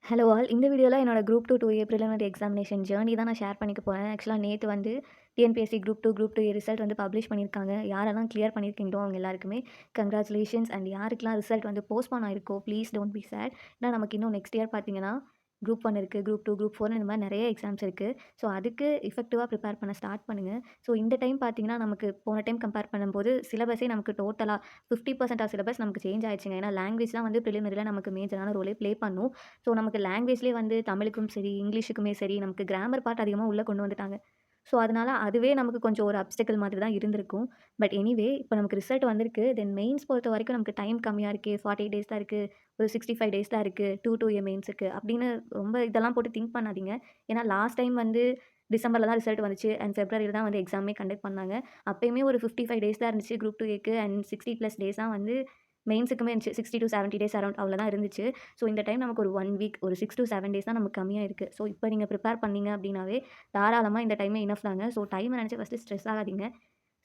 Hello all. இந்த வீடியோல என்னோட group 2 2A preliminary examination journey தான் நான் ஷேர் பண்ணிக்க போறேன். ஆக்சுவலா நேத்து வந்து டிஎன்பிஎஸ்சி குரூப் 2 ரிசல்ட் வந்து பப்ளிஷ் பண்ணியிருக்காங்க. யாரெல்லாம் கிளியர் பண்ணியிருக்கீங்களோ அவங்க எல்லாருக்குமே கங்ராச்சுலேஷன்ஸ். அண்ட் யாருக்கெல்லாம் ரிசல்ட் வந்து போஸ்ட்போன் ஆயிருக்கோ ப்ளீஸ் டோன்ட் பி சேட். ஏன்னா நமக்கு இன்னும் நெக்ஸ்ட் இயர் பார்த்தீங்கன்னா குரூப் 1 இருக்கு, குரூப் 2, குரூப் 4 இந்த மாதிரி நிறைய எக்ஸாம்ஸ் இருக்கு. ஸோ அதுக்கு எஃபெக்டிவா ப்ரிப்பேர் பண்ண ஸ்டார்ட் பண்ணுங்க. ஸோ இந்த டைம் பார்த்தீங்கன்னா நமக்கு போன டைம் கம்பேர் பண்ணும்போது சிலபஸே நமக்கு டோட்டலா 50% ஆஃப் சிலபஸ் நமக்கு சேஞ்ச் ஆயிடுச்சுங்க. ஏன்னா லாங்குவேஜ்லாம் வந்து பிரிலிமினரில நமக்கு மேஜரான ரோலே ப்ளே பண்ணும். ஸோ நமக்கு லாங்குவேஜ்லேயே வந்து தமிழுக்கும் சரி, இங்கிலீஷுக்குமே சரி, நமக்கு கிராமர் பார்ட் அதிகமா உள்ள கொண்டு வந்துட்டாங்க. ஸோ அதனால அதுவே நமக்கு கொஞ்சம் ஒரு அப்ஸ்டக்கிள் மாதிரி தான் இருந்திருக்கும். பட் எனிவே இப்போ நமக்கு ரிசல்ட் வந்திருக்கு. தென் மெயின்ஸ் பொறுத்தவரைக்கும் நமக்கு டைம் கம்மியா இருக்கு. 48 டேஸ் தான் இருக்கு. ஒரு 65 டேஸ் தான் இருக்கு. 2 மெயின்ஸுக்கு அப்படின்னு ரொம்ப இதெல்லாம் போட்டு திங்க் பண்ணாதீங்க. ஏன்னா லாஸ்ட் டைம் வந்து டிசம்பர்ல தான் ரிசல்ட் வந்துச்சு. அண்ட் பிப்ரவரியில தான் வந்து எக்ஸாமே கண்டக்ட் பண்ணாங்க. அப்பயுமே ஒரு 55 டேஸ் தான் இருந்துச்சு குரூப் 2ஏக்கு. அண்ட் 60+ டேஸ் தான் வந்து மெயின்ஸுக்குமே இருந்துச்சு. 60-70 டேஸ் அரௌண்ட் அவ்வளோ தான் இருந்துச்சு. ஸோ இந்த டைம் நமக்கு ஒரு 1 வீக் ஒரு 6-7 டேஸ் தான் நமக்கு கம்மியா இருக்கு. ஸோ இப்போ நீங்க ப்ரிப்பேர் பண்ணீங்க அப்படின்னாவே தாராளமா இந்த டைமே இனஃப் தாங்க. ஸோ டைம நினைச்சு ஃபர்ஸ்ட்டு ஸ்ட்ரெஸ் ஆகாதீங்க.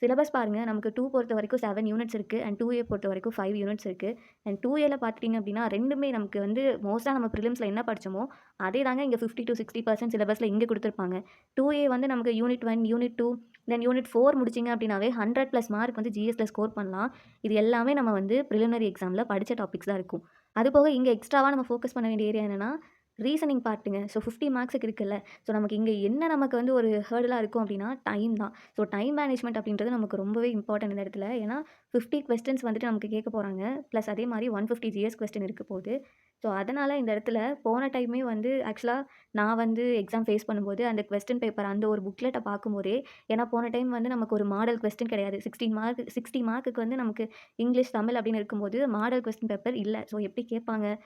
சிலபஸ் பாருங்க நமக்கு 2 பொறுத்தவரைக்கும் 7 யூனிட்ஸ் இருக்கு. அண்ட் 2A பொறுத்தவரைக்கும் 5 யூனிட்ஸ் இருக்கு. அண்ட் 2Aல பார்த்துட்டீங்க அப்படின்னா 2மே நமக்கு வந்து மோஸ்ட்டா நம்ம பிரிலிம்ஸ்ல என்ன படிச்சோமோ, அதே தாங்க இங்க 50-60% சிலபஸ்ல இங்க குடுத்துருப்பாங்க. 2A வந்து நமக்கு யூனிட் 1, யூனிட் 2 தென் யூனிட் 4 முடிச்சீங்க அப்படின்னாவே 100+ மார்க் வந்து ஜிஎஸ்ல ஸ்கோர் பண்ணலாம். இது எல்லாமே நம்ம வந்து பிரிலிமினரி எக்ஸாம்ல படிச்ச டாபிக்ஸ் தான் இருக்கும். அதுபோக இங்க எக்ஸ்ட்ராவா நம்ம ஃபோக்கஸ் பண்ண வேண்டிய ஏரியா என்னன்னா, ரீசனிங் பார்ட்டுங்க. ஸோ 50 மார்க்ஸுக்கு இருக்குல்ல. ஸோ நமக்கு இங்க என்ன நமக்கு வந்து ஒரு ஹர்டிலா இருக்கும் அப்படின்னா, டைம் தான். ஸோ டைம் மேனேஜ்மெண்ட் அப்படின்றது நமக்கு ரொம்பவே இம்பார்ட்டன்ட் இந்த இடத்துல. ஏன்னா 50 கொஸ்டின்ஸ் வந்துட்டு நமக்கு கேட்க போறாங்க. ப்ளஸ் அதே மாரி 150 ஜிஎஸ் கொஸ்டின் இருக்க போது. ஸோ அதனால இந்த இடத்துல போன டைமே வந்து ஆக்சுவலா நான் வந்து எக்ஸாம் ஃபேஸ் பண்ணும்போது அந்த கொஸ்டின் பேப்பர் அந்த ஒரு புக்லெட்ட பார்க்கும்போதே ஏன்னா போன டைம் வந்து நமக்கு ஒரு மாடல் கொஸ்டின் கிடையாது. 16 மார்க் 60 மார்க்குக்கு வந்து நமக்கு இங்கிலீஷ், தமிழ் அப்படின்னு இருக்கும்போது மாடல் கொஸ்டின் பேப்பர் இல்ல. ஸோ எப்படி கேட்பாங்க?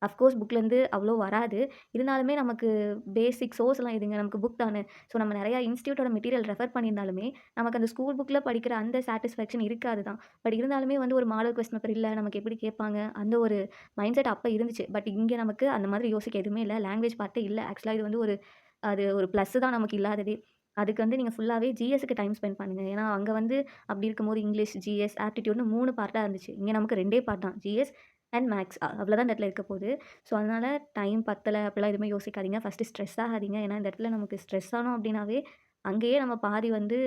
அஃப்கோர்ஸ் புக்லேருந்து அவ்வளோ வராது. இருந்தாலுமே நமக்கு பேசிக் சோர்ஸ்லாம் எதுங்க? நமக்கு புக் தானே. ஸோ நம்ம நெறையா இன்ஸ்டிடியூட்டோட மெட்டீரியல் ரெஃபர் பண்ணியிருந்தாலுமே, நமக்கு அந்த ஸ்கூல் புக்ல படிக்கிற அந்த சாட்டிஸ்ஃபேக்ஷன் இருக்காது தான். பட் இருந்தாலுமே வந்து ஒரு மாடல் கொஸ்டின் பேப்பர் இல்ல, நமக்கு எப்படி கேட்பாங்க? அந்த ஒரு மைண்ட் செட் அப்ப இருந்துச்சு. பட் இங்க நமக்கு அந்த மாதிரி யோசிக்க எதுவுமே இல்ல. லாங்குவேஜ் பார்ட்டே இல்ல. ஆக்சுவலா இது வந்து அது ஒரு ப்ளஸ் தான் நமக்கு இல்லாததே. அதுக்கு வந்து நீங்க ஃபுல்லாவே ஜிஎஸ்க்கு டைம் ஸ்பெண்ட் பண்ணுங்க. ஏன்னா, அங்க வந்து அப்படி இருக்கும்போது இங்கிலீஷ், ஜிஎஸ், ஆப்டிட்யூட்னு 3 பார்ட்டா இருந்துச்சு. இங்க நமக்கு 2டே பார்ட் தான். ஜிஎஸ் அண்ட் மேத்ஸ் அவ்வளோதான் இந்த இடத்துல இருக்க போது. ஸோ, அதனால டைம் பத்தல அப்படிலாம் எதுவுமே யோசிக்காதீங்க. ஃபர்ஸ்ட்டு ஸ்ட்ரெஸ் ஆகாதீங்க. ஏன்னா, இந்த இடத்துல நமக்கு ஸ்ட்ரெஸ் ஆனோம் அப்படின்னாவே, அங்கேயே நம்ம பாதி வந்து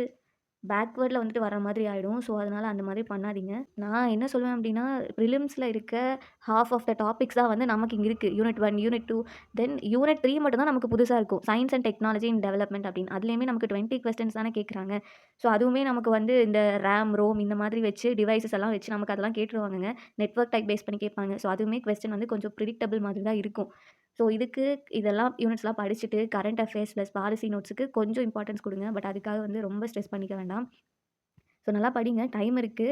பேக்வேர்ட்ல வந்துட்டு வர மாதிரி ஆயிடும். ஸோ, அதனால அந்த மாதிரி பண்ணாதீங்க. நான் என்ன சொல்லுவேன் அப்டின்னா, பிரிலிம்ஸ்ல இருக்க ஹால்ஃப் ஆஃப் த டாபிக்ஸ் தான் வந்து நமக்கு இங்க இருக்கு. யூனிட் 1, யூனிட் 2 தென் யூனிட் 3 மட்டும் தான் நமக்கு புதுசா இருக்கும். Science and technology in development அப்டின்னு. அதுலயுமே நமக்கு 20 கொஸ்டின்ஸ் தானே கேட்குறாங்க. ஸோ, அதுவுமே நமக்கு வந்து இந்த ரேம், ரோம் இந்த மாதிரி வச்சு டிவைஸஸ் எல்லாம் வச்சு நமக்கு அதெல்லாம் கேட்டுருவாங்கங்க. நெட்வொர்க் டைப் பேஸ் பண்ணி கேட்பாங்க. ஸோ, அதுவுமே கொஸ்டின் வந்து கொஞ்சம் ப்ரிடிக்டபிள் மாதிரி தான் இருக்கும். ஸோ, இதுக்கு இதெல்லாம் யூனிட்ஸ்லாம் படிச்சுட்டு கரண்ட் அஃபேர்ஸ் ப்ளஸ் பாலிசி நோட்ஸுக்கு கொஞ்சம் இம்பார்ட்டன்ஸ் குடுங்க. பட் அதுக்காக வந்து ரொம்ப ஸ்ட்ரெஸ் பண்ணிக்க வேண்டாம். ஸோ நல்லா படிங்க. டைம் இருக்கு.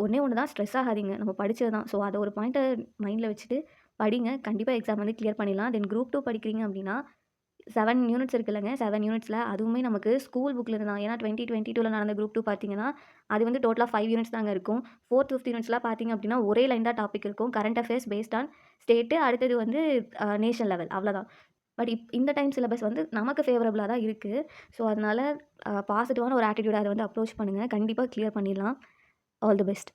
ஒண்ணே ஒண்ணு தான் ஸ்ட்ரெஸ் ஆகாதீங்க. நம்ம படிச்சது தான். ஸோ அத ஒரு பாயிண்ட்ட மைண்ட்ல வச்சுட்டு படிங்க. கண்டிப்பா எக்ஸாம் வந்து கிளியர் பண்ணிடலாம். தென் குரூப் 2 படிக்கிறீங்க அப்டின்னா, 7 யூனிட்ஸ் இருக்குல்லங்க. 7 யூனிட்ஸ்ல அதுவுமே நமக்கு ஸ்கூல் புக்ல இருந்து தான். ஏன்னா 2022ல நடந்த குரூப் 2 பார்த்தீங்கன்னா, அது வந்து டோட்டலா 5 யூனிட்ஸ் தாங்க இருக்கும். 4த், 5த் யூனிட்ஸ்லாம் பார்த்தீங்க அப்டின்னா, ஒரே லைன் தான் டாபிக் இருக்கும். Current affairs based on state அடுத்தது வந்து நேஷனல் லெவல் அவ்வளோதான். பட் இந்த டைம் சிலபஸ் வந்து நமக்கு ஃபேவரபிளா தான் இருக்கு. ஸோ அதனால பாசிட்டிவான ஒரு ஆட்டிட்யூட் அத வந்து அப்ரோச் பண்ணுங்க. கண்டிப்பா கிளியர் பண்ணிடலாம். All the best.